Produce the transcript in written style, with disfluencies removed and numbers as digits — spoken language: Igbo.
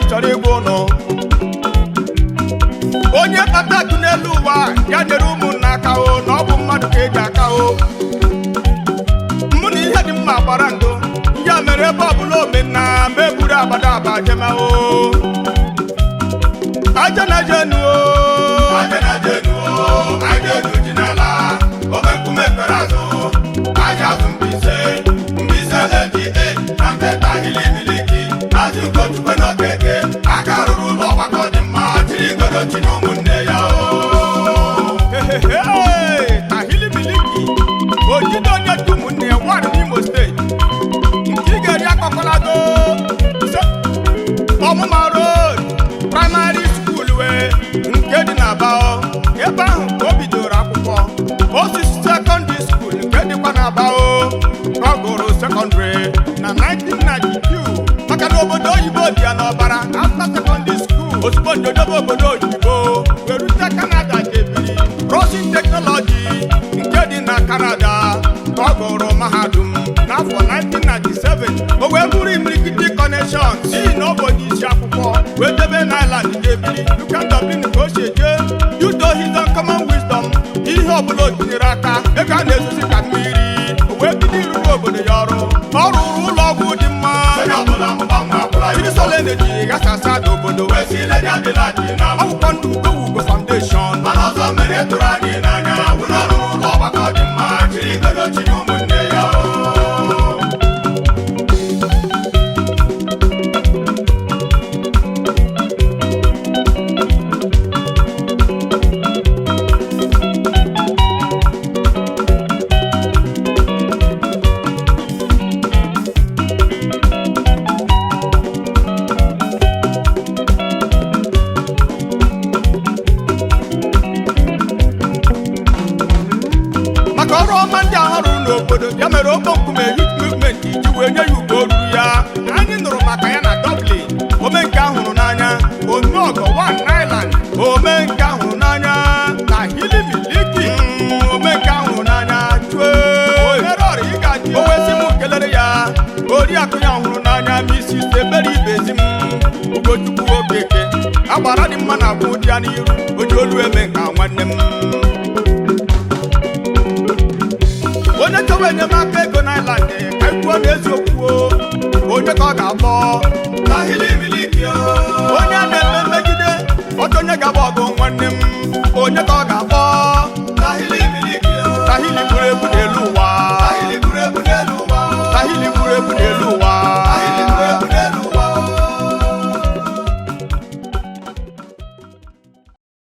chọrọ ịgwa ụnụ onye kpata akụ n'elu ụwa ya nyere ụmụnna aka o na ọ bụ mmadụ ka eji aka o mụ na ihe dị mma gbara ndo ya mere ebe ọbụla omenna ma eburu agbada aba jemao aja na jenu ji n'ala oge nkume fere azụ aja azụ mbise edi na mbe Tahili Miliki azụ Ugochukwu N.Okeke aka rụrụ ụlọ ọgbakọ dị mma jiri godo chi na ụmụnne ya Tahili Miliki ojide onye dị ụmụnne ya wadị n'Imo steeti nke ị ga-eri akọkọlado ọmụma road primary school wee nke dị n'Abao ebe ahụ ka o bidoro akwụkwọ osisi secondary school nke dịkwa n'Abao ka ọ gụrụ secondary na 1992 maka na obodo oyibo dị ya n'ọbara after secondary school ozugbo njodobe obodo oyibo wee rute Canada jebiri Russian technology nke dị na Canada ka ọ gụrụ mahadum n'afọ 1997 o wee bụrụ imirikiti connection n'ihi na ọ bụ onye isi akwụkwọ wee debe n'island jebiri Luka Dublin ka o si eje yuto his uncommon wisdom ihe ọbụla o tinyere aka ego a na-ezozi ka mmiri o wee bido ịrụrụ obodo ya ọrụ ọ rụrụ ụlọ ọgwụ dị mma Chirisol Energy gasasa n'obodo akwụkwọ ndụ Ugo Foundation mana ọzọ mere tụrụ anyị n'anya ụlọ ọrụ ụlọ ọgbakọ dị mma jiri godo chi na ụmụnne ya ọrụ ọma ndị ahụ n'obodo ya mere oke nkume youth movement iji wee nye ya ugo ruru ya anyị nụrụ maka ya na Dublin omenke ahụrụ n'anya Omeọgọ One Island omenke ahụrụ n'anya Tahili Miliki omenke ahụrụ n'anya chue oherọrị ịgaji o wesi m kelere ya oriakụ ya hụrụ n'anya Mrs. Ebere ibezi m Ugochukwu Okeke agbara dị mma na agwa ụdị ya n'iru oji olu eme nka nwanne m onye chọwa enyemaka ego n'island ka kwuo n'eziokwu onye ka ọ ga-akpọ Tahili Miliki onye a na-eme mmegide ọtụ onye ga-agba ọgụ nwanne m onye ka ọ ga